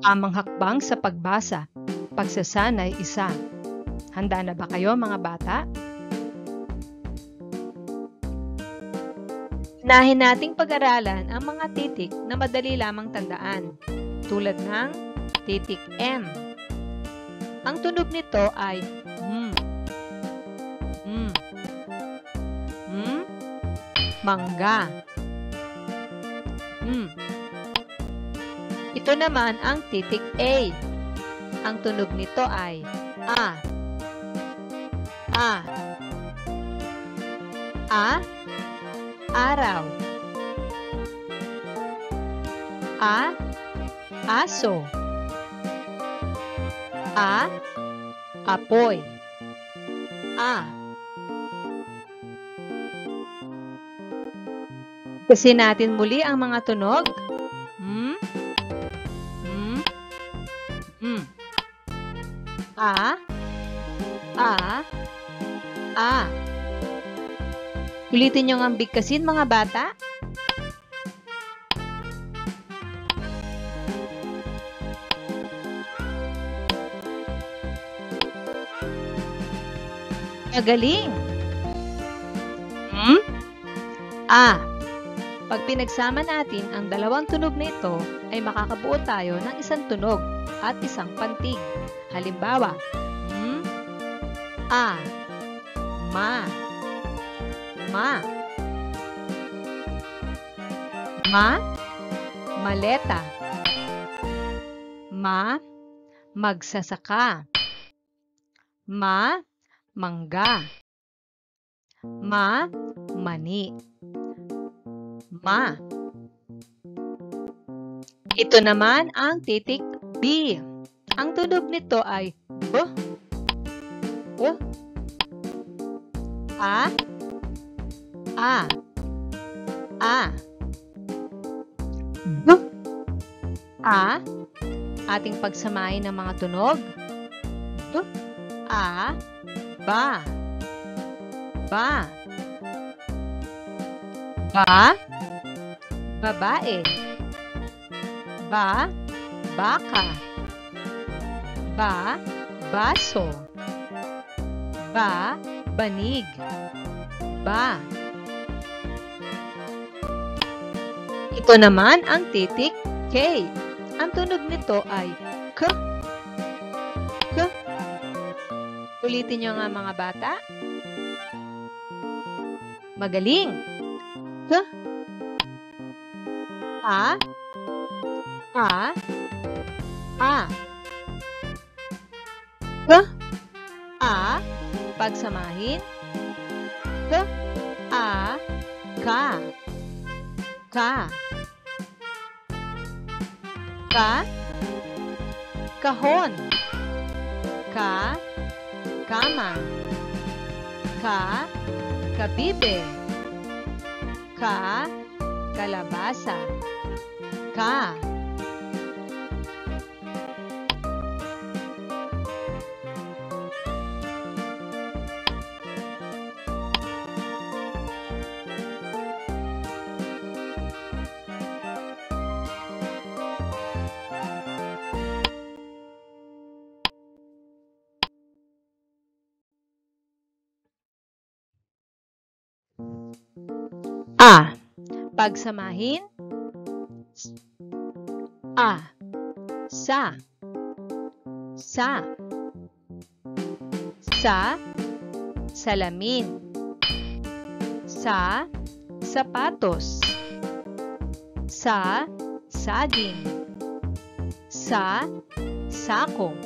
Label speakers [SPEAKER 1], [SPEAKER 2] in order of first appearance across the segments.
[SPEAKER 1] Tamang hakbang sa pagbasa, pagsasanay isa. Handa na ba kayo mga bata? Unahin nating pag-aralan ang mga titik na madali lamang tandaan, tulad ng titik M. Ang tunog nito ay mangga. Ito naman ang titik A. Ang tunog nito ay A. Araw. Aso. Apoy. Kasi natin muli ang mga tunog. Ulitin nyo ang bigkasin mga bata. Magaling! Pag pinagsama natin ang dalawang tunog na ito, ay makakabuo tayo ng isang tunog at isang pantig. Halimbawa, maleta. Magsasaka. Mangga. Mani. Ito naman ang titik B. Ang tunog nito ay B. Ating pagsamahin ng mga tunog. Babae. Baka. Baso. Banig. Ito naman ang titik K. Ang tunog nito ay K. Ulitin nyo nga mga bata. Magaling. K. Pagsamahin. Kahon. Kama. Kabibe. Kalabasa. Pagsamahin. Sa. Salamin. Sapatos. Saging. Sako.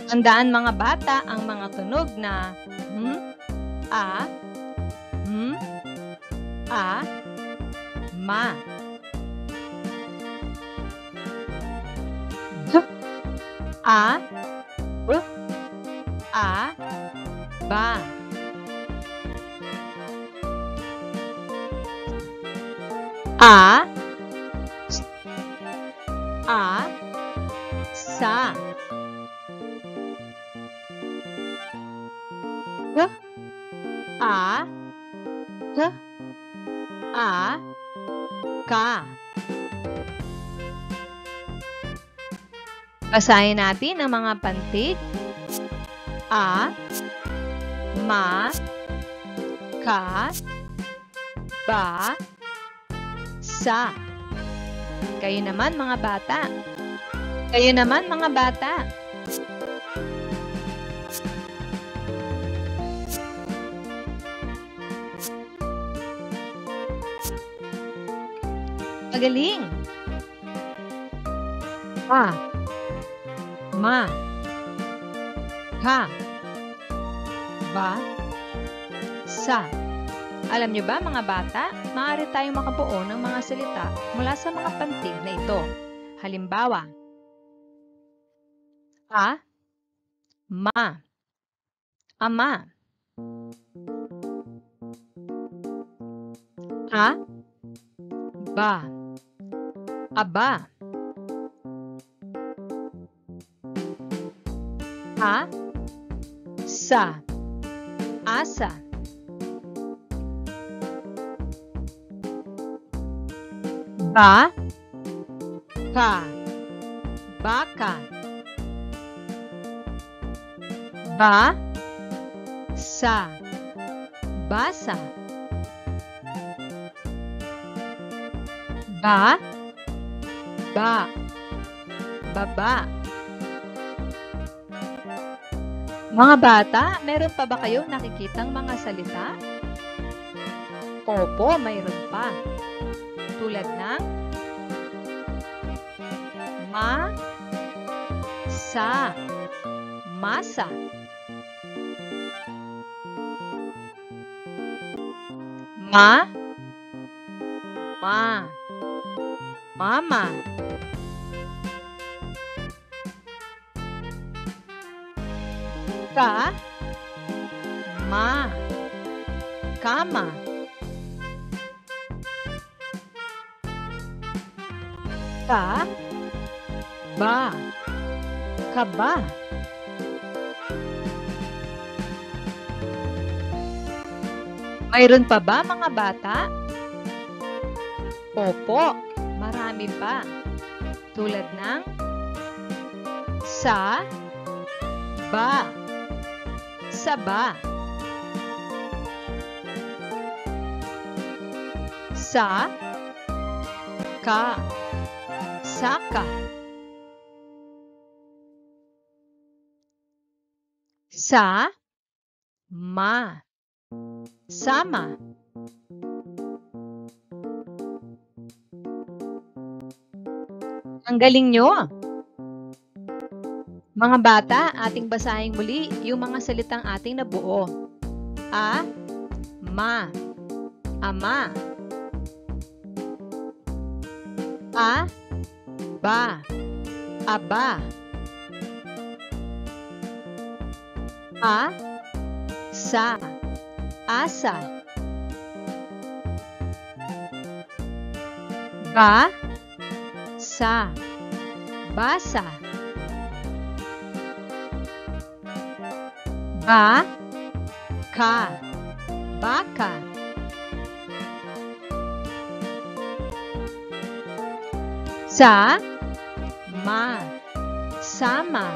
[SPEAKER 1] Tandaan mga bata ang mga tunog na ma. Ba. Sa. Ka. Basahin natin ang mga pantig. A, ma, ka, ba, sa. Kayo naman mga bata. Kayo naman mga bata. Magaling. A, ma, ka, ba, sa. Alam niyo ba mga bata, maaari tayong makabuo ng mga salita mula sa mga pantig na ito. Halimbawa, a, ma, ama. A, ba, aba. A, sa, asa. Ba, ka, baka. Ba, sa, basa. Ba, baba. Mga bata, meron pa ba kayong nakikitang mga salita? Opo, mayroon pa. Tulad ng ma, sa, masa. Ma, mama. Ka, ma, kama. Ka, ba, kaba. Mayroon pa ba mga bata? Opo, marami pa. Tulad ng sa, ba, saba. Sa, ka, saka. Sa, ma, sama. Ang galing nyo! Mga bata, ating basahin muli yung mga salitang ating nabuo. A, ma, ama. A, ba, aba. A, sa, asa. Ba, sa, basa. Ba, ka, baka. Sa, ma, sama.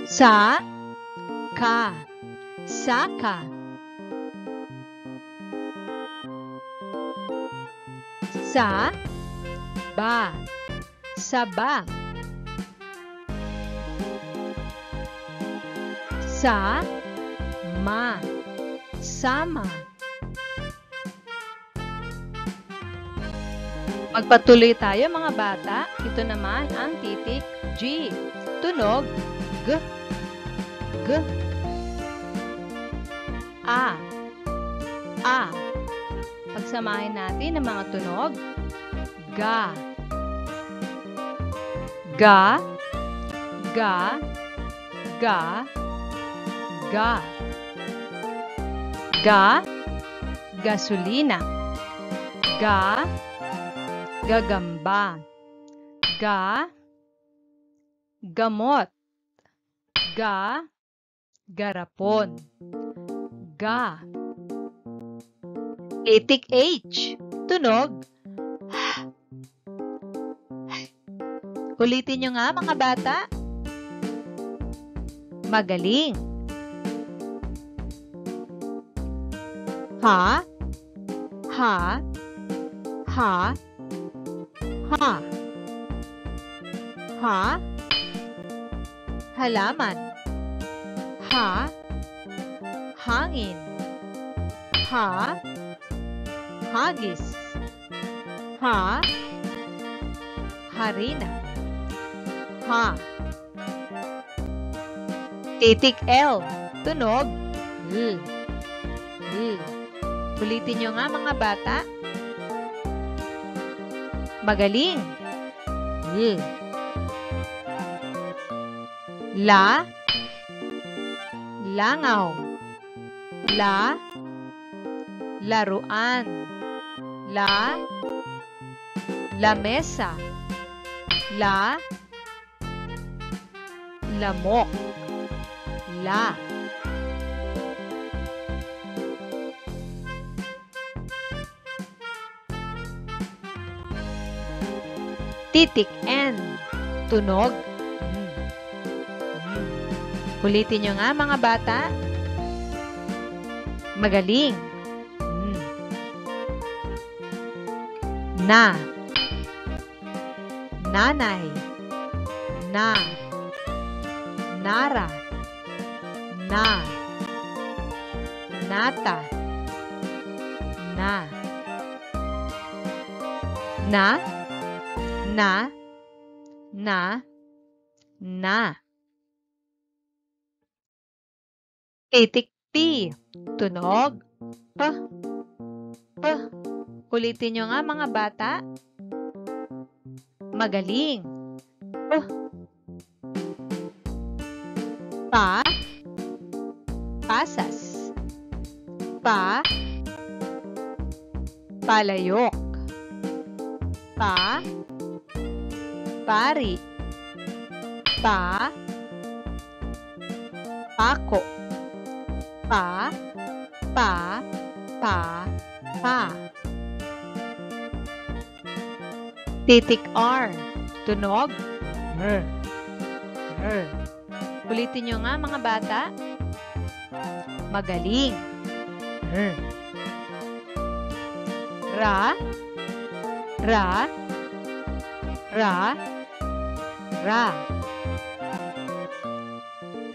[SPEAKER 1] Sa, ka, saka. Sa, ba, saba. Sa, ma, sama. Magpatuloy tayo mga bata. Ito naman ang titik G. Tunog G. G. A. A. Pagsamahin natin ang mga tunog. Ga. Ga. Ga. Ga. Ga. Ga. Gasolina. Ga. Gagamba. Ga. Gamot. Ga. Garapon. Ga. Titik H. Tunog Ulitin nyo nga mga bata. Magaling. Ha, ha, ha, ha. Ha, halaman. Ha, hangin. Ha, hagis. Ha, harina. Ha. Titik L. Tunog. L. L. Ulitin nyo nga mga bata. Magaling. L. La. Langaw. La. Laruan. La. Lamesa. La. Lamok. La. Titik N. Tunog. Ulitin nyo nga mga bata. Magaling. Na. Nanay. Na. Nara. Na. Nata. Na. Na. Na. Na. Na. Titik P. Tunog. P. P. Ulitin nyo nga mga bata. Magaling. P. Pa. Pasas. Pa. Palayok. Pa. Pari. Pa. Pako. Pa. Pa. Pa. Pa. Titik R. Tunog. R. R. Ulitin nyo nga mga bata. Magaling. R. Ra. Ra. Ra. Ra.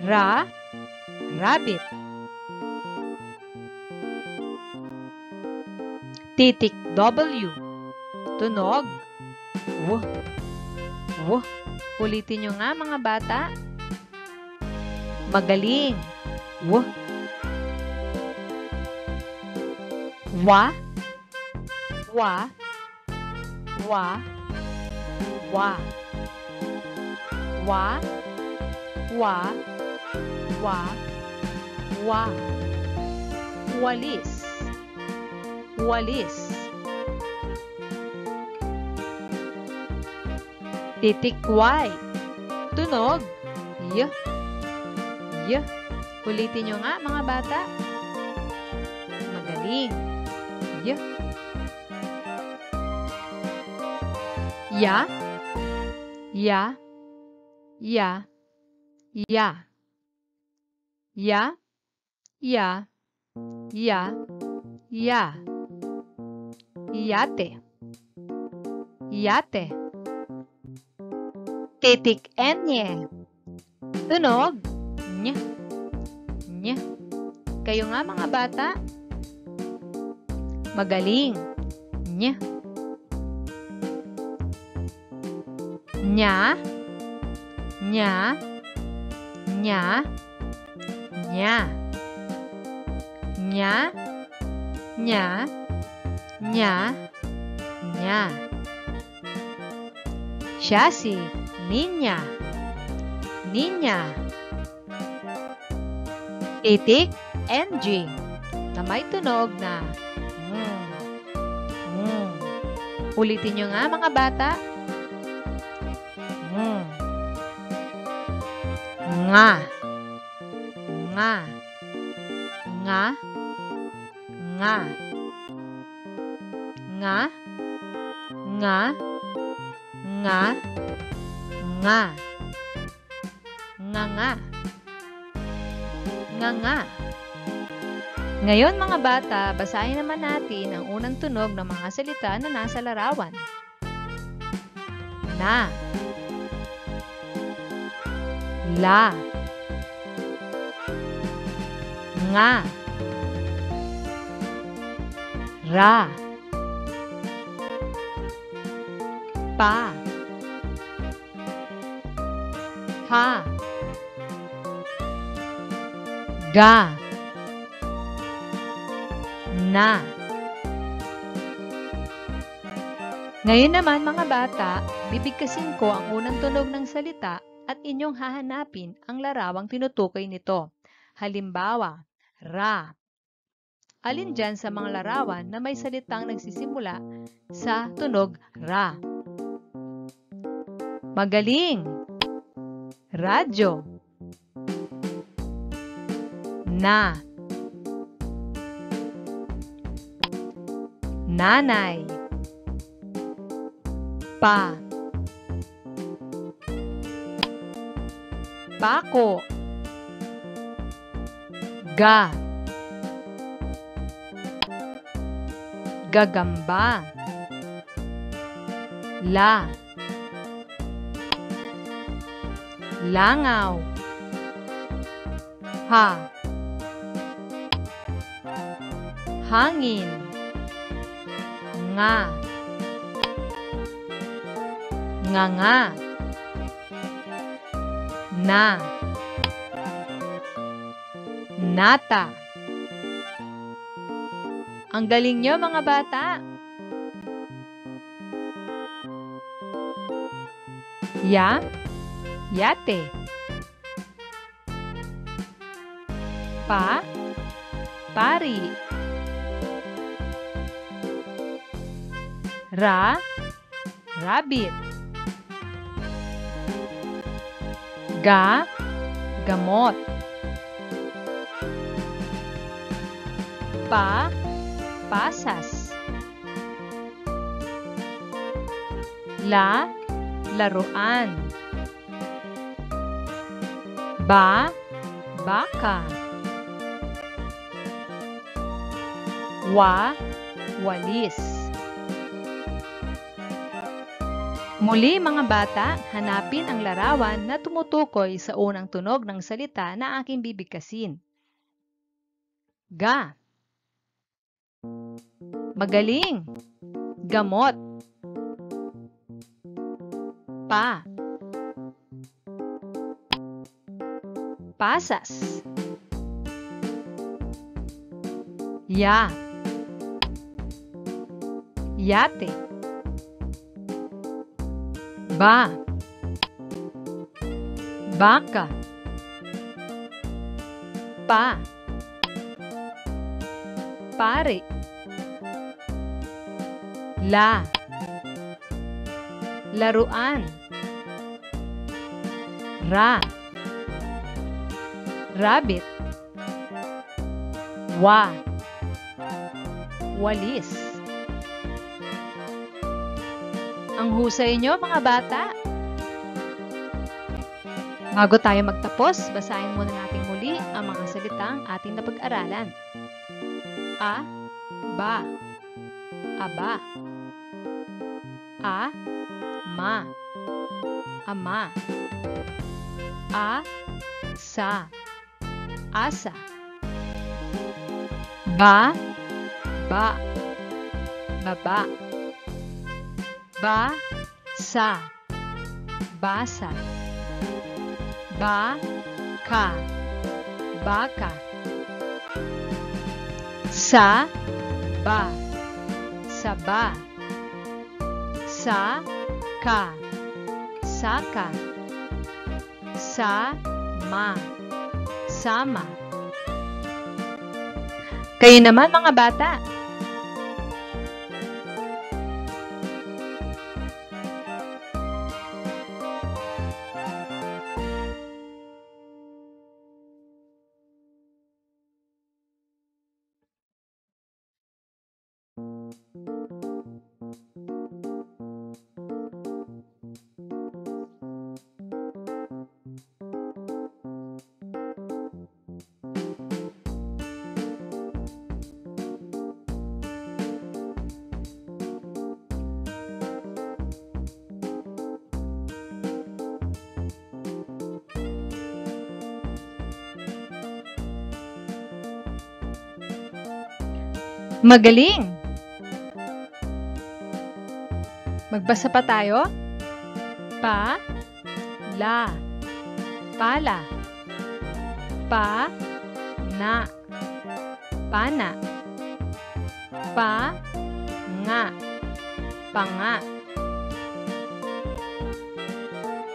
[SPEAKER 1] Ra. Rabbit. Titik W. Tunog. W. W. Ulitin nyo nga mga bata. Magaling. W. Wa. Wa. Wa. Wa. Wa. Wa. Wa. Wa. Walis. Walis. Titik Y. Tunog. Y. Y. Ulitin nyo nga mga bata. Magaling. Y. Ya. Ya. Ya. Ya. Ya. Ya. Ya. Ya. Yate. Yate. Titik N. Tunog. Nya. Nya. Kayo nga mga bata. Magaling. Nya. Nya. Nya. Nya. Nya. Nya. Nya. Nya. Nya. Siya si Ninya. Ninya. Titik NG na may tunog na Ulitin nyo nga mga bata. Nga. Nga. Nga. Nga. Nga. Nga. Nga. Nga. Nga. Nga. Ngayon mga bata, basahin naman natin ang unang tunog ng mga salita na nasa larawan. Na. La. Nga. Ra. Pa. Ha. Ga. Na. Ngayon naman mga bata, bibigkasin ko ang unang tunog ng salita at inyong hahanapin ang larawang tinutukoy nito. Halimbawa, ra. Alin dyan sa mga larawan na may salitang nagsisimula sa tunog ra? Magaling! Radyo. Na. Nanay. Pa. Pako. Ga. Gagamba. La. Langaw. Ha. Hangin. Nga. Nga. Na. Nata. Ang galing nyo mga bata! Ya. Yate. Pa. Pari. Ra. Rabbit. Ga. Gamot. Pa. Pasas. La. Laruan. Ba. Baka. Wa. Walis. Muli mga bata, hanapin ang larawan na tumutukoy sa unang tunog ng salita na aking bibigkasin. Ga. Magaling. Gamot. Pa. Pasas. Ya. Yate. Ba. Baka. Pa. Pare. La. Laruan. Ra. Rabbit. Wa. Walis. Ang husay nyo mga bata! Bago tayo magtapos, basahin muna natin muli ang mga salitang ating napag-aralan. A. Ba. Aba. A. Ma. Ama. A. Sa. Asa. Ba. Ba. Baba. Ba. Sa. Basa. Ba. Ka. Baka. Sa. Ba. Saba. Sa. Ka. Saka. Sa. Ma. Sama. Kayo naman mga bata! Magaling! Magbasa pa tayo. Pa, la, pala. Pa, na, pana. Pa, nga, panga.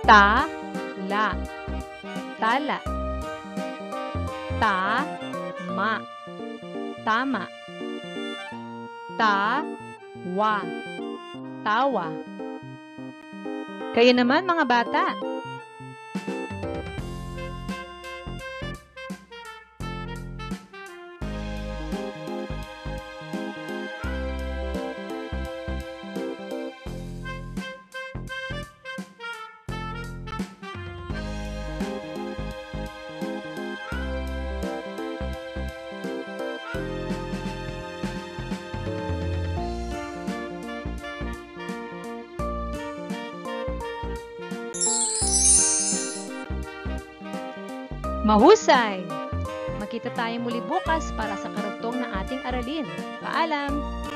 [SPEAKER 1] Ta, la, tala. Ta, ma, tama. Ta, wa, tawa. Kayo naman mga bata. Mahusay! Makita tayo muli bukas para sa karugtong ng ating aralin. Paalam!